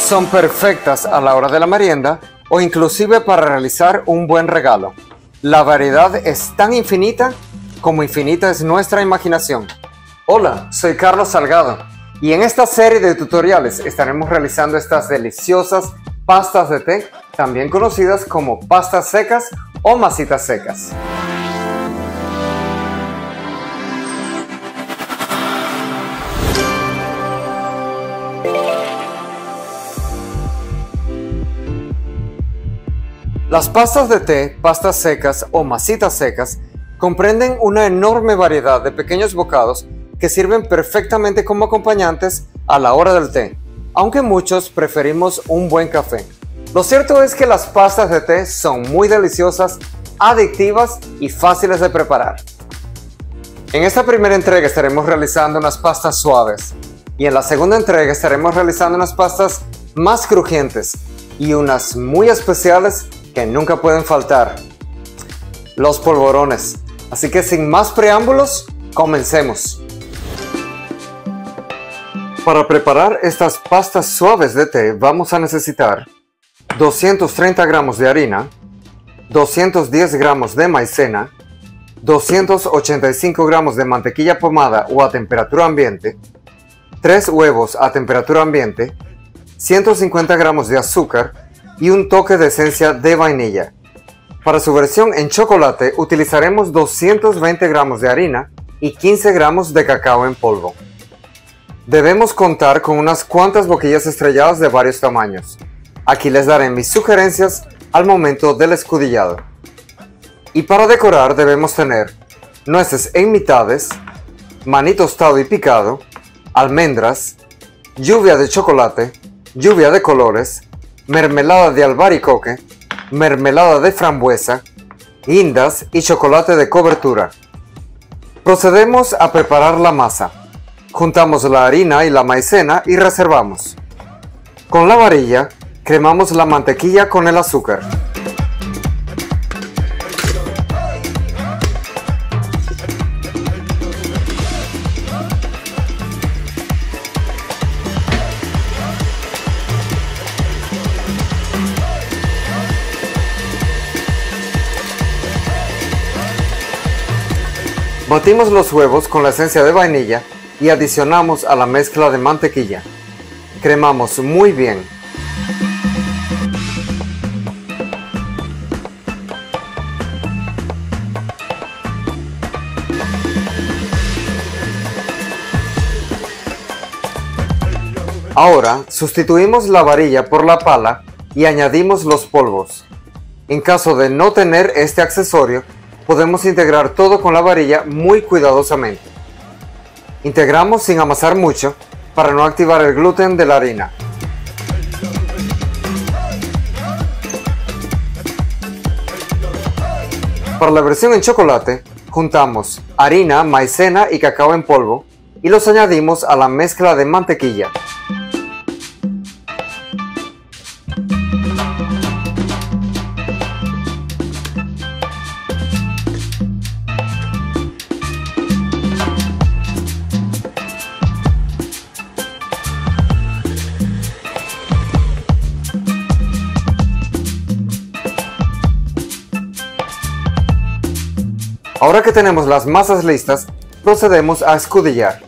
Son perfectas a la hora de la merienda o inclusive para realizar un buen regalo. La variedad es tan infinita como infinita es nuestra imaginación. Hola, soy Carlos Salgado y en esta serie de tutoriales estaremos realizando estas deliciosas pastas de té, también conocidas como pastas secas o masitas secas. Las pastas de té, pastas secas o masitas secas comprenden una enorme variedad de pequeños bocados que sirven perfectamente como acompañantes a la hora del té, aunque muchos preferimos un buen café. Lo cierto es que las pastas de té son muy deliciosas, adictivas y fáciles de preparar. En esta primera entrega estaremos realizando unas pastas suaves y en la segunda entrega estaremos realizando unas pastas más crujientes y unas muy especiales que nunca pueden faltar: los polvorones. Así que sin más preámbulos, comencemos. Para preparar estas pastas suaves de té vamos a necesitar 230 gramos de harina, 210 gramos de maicena, 285 gramos de mantequilla pomada o a temperatura ambiente, 3 huevos a temperatura ambiente, 150 gramos de azúcar y un toque de esencia de vainilla. Para su versión en chocolate utilizaremos 220 gramos de harina y 15 gramos de cacao en polvo. Debemos contar con unas cuantas boquillas estrelladas de varios tamaños. Aquí les daré mis sugerencias al momento del escudillado. Y para decorar debemos tener nueces en mitades, maní tostado y picado, almendras, lluvia de chocolate, lluvia de colores, mermelada de albaricoque, mermelada de frambuesa, guindas y chocolate de cobertura. Procedemos a preparar la masa. Juntamos la harina y la maicena y reservamos. Con la varilla, cremamos la mantequilla con el azúcar. Batimos los huevos con la esencia de vainilla y adicionamos a la mezcla de mantequilla. Cremamos muy bien. Ahora sustituimos la varilla por la pala y añadimos los polvos. En caso de no tener este accesorio, podemos integrar todo con la varilla muy cuidadosamente. Integramos sin amasar mucho para no activar el gluten de la harina. Para la versión en chocolate, juntamos harina, maicena y cacao en polvo y los añadimos a la mezcla de mantequilla. Ahora que tenemos las masas listas, procedemos a escudillar.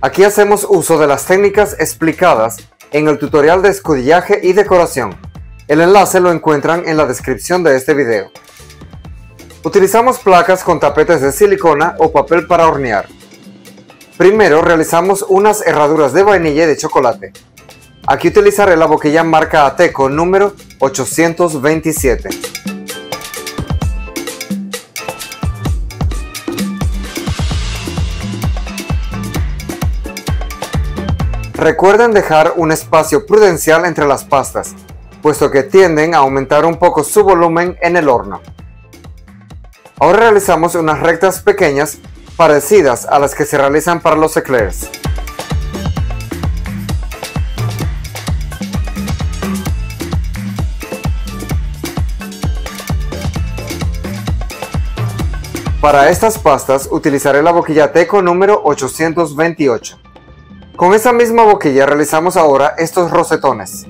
Aquí hacemos uso de las técnicas explicadas en el tutorial de escudillaje y decoración. El enlace lo encuentran en la descripción de este video. Utilizamos placas con tapetes de silicona o papel para hornear. Primero realizamos unas herraduras de vainilla y de chocolate. Aquí utilizaré la boquilla marca Ateco número 827. Recuerden dejar un espacio prudencial entre las pastas, puesto que tienden a aumentar un poco su volumen en el horno. Ahora realizamos unas rectas pequeñas parecidas a las que se realizan para los eclairs. Para estas pastas utilizaré la boquilla Ateco número 828. Con esa misma boquilla realizamos ahora estos rosetones.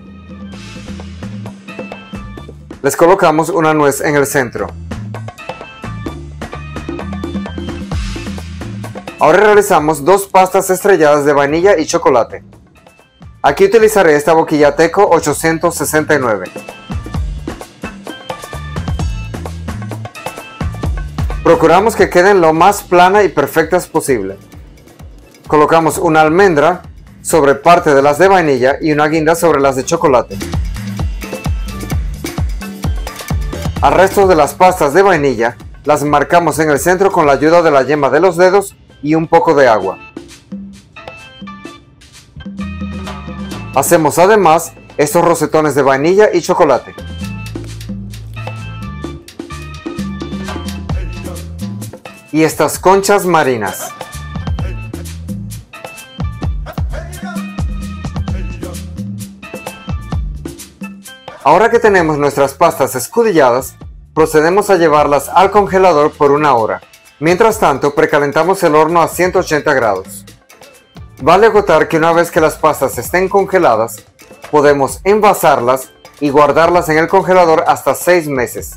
Les colocamos una nuez en el centro. Ahora realizamos dos pastas estrelladas de vainilla y chocolate. Aquí utilizaré esta boquilla Teco 869. Procuramos que queden lo más plana y perfectas posible. Colocamos una almendra sobre parte de las de vainilla y una guinda sobre las de chocolate. Al resto de las pastas de vainilla las marcamos en el centro con la ayuda de la yema de los dedos y un poco de agua. Hacemos además estos rosetones de vainilla y chocolate. Y estas conchas marinas. Ahora que tenemos nuestras pastas escudilladas, procedemos a llevarlas al congelador por 1 hora. Mientras tanto, precalentamos el horno a 180 grados. Vale acotar que una vez que las pastas estén congeladas, podemos envasarlas y guardarlas en el congelador hasta 6 meses.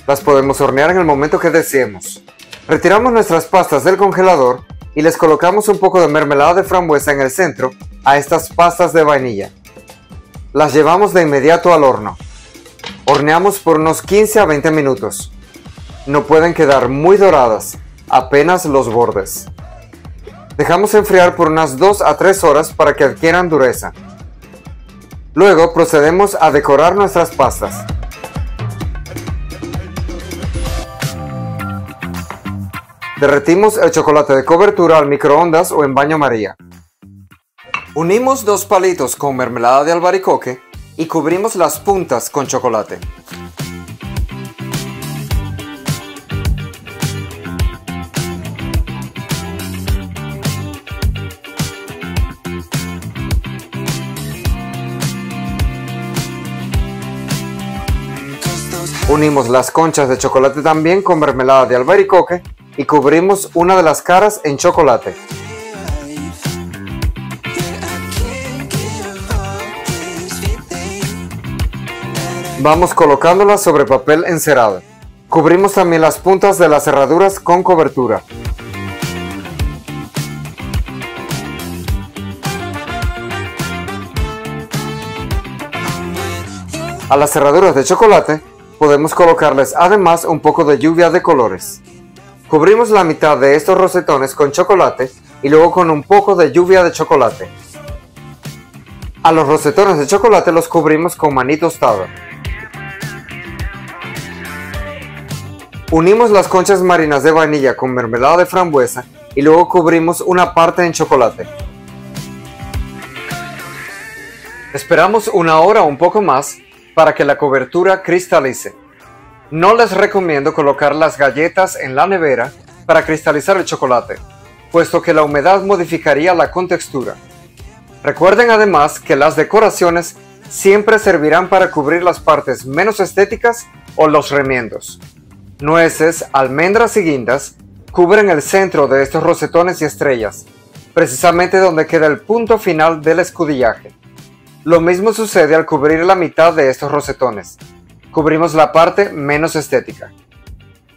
Las podemos hornear en el momento que deseemos. Retiramos nuestras pastas del congelador y les colocamos un poco de mermelada de frambuesa en el centro a estas pastas de vainilla. Las llevamos de inmediato al horno. Horneamos por unos 15 a 20 minutos. No pueden quedar muy doradas, apenas los bordes. Dejamos enfriar por unas 2 a 3 horas para que adquieran dureza. Luego procedemos a decorar nuestras pastas. Derretimos el chocolate de cobertura al microondas o en baño María. Unimos 2 palitos con mermelada de albaricoque y cubrimos las puntas con chocolate. Unimos las conchas de chocolate también con mermelada de albaricoque y cubrimos una de las caras en chocolate. Vamos colocándolas sobre papel encerado. Cubrimos también las puntas de las cerraduras con cobertura. A las cerraduras de chocolate podemos colocarles además un poco de lluvia de colores. Cubrimos la mitad de estos rosetones con chocolate y luego con un poco de lluvia de chocolate. A los rosetones de chocolate los cubrimos con maní tostado. Unimos las conchas marinas de vainilla con mermelada de frambuesa y luego cubrimos una parte en chocolate. Esperamos 1 hora o un poco más para que la cobertura cristalice. No les recomiendo colocar las galletas en la nevera para cristalizar el chocolate, puesto que la humedad modificaría la contextura. Recuerden además que las decoraciones siempre servirán para cubrir las partes menos estéticas o los remiendos. Nueces, almendras y guindas cubren el centro de estos rosetones y estrellas, precisamente donde queda el punto final del escudillaje. Lo mismo sucede al cubrir la mitad de estos rosetones. Cubrimos la parte menos estética.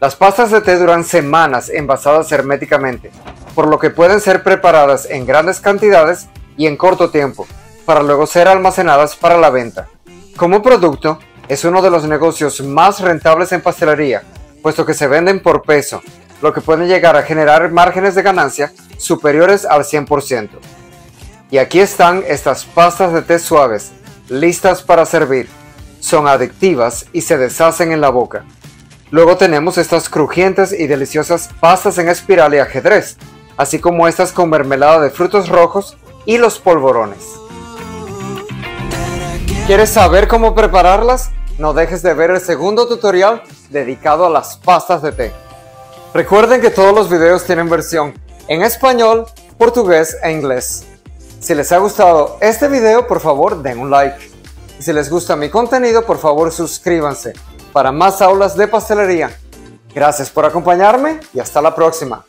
Las pastas de té duran semanas envasadas herméticamente, por lo que pueden ser preparadas en grandes cantidades y en corto tiempo, para luego ser almacenadas para la venta. Como producto, es uno de los negocios más rentables en pastelería, puesto que se venden por peso, lo que puede llegar a generar márgenes de ganancia superiores al 100%. Y aquí están estas pastas de té suaves, listas para servir. Son adictivas y se deshacen en la boca. Luego tenemos estas crujientes y deliciosas pastas en espiral y ajedrez, así como estas con mermelada de frutos rojos y los polvorones. ¿Quieres saber cómo prepararlas? No dejes de ver el segundo tutorial dedicado a las pastas de té. Recuerden que todos los videos tienen versión en español, portugués e inglés. Si les ha gustado este video, por favor den un like. Y si les gusta mi contenido, por favor suscríbanse para más aulas de pastelería. Gracias por acompañarme y hasta la próxima.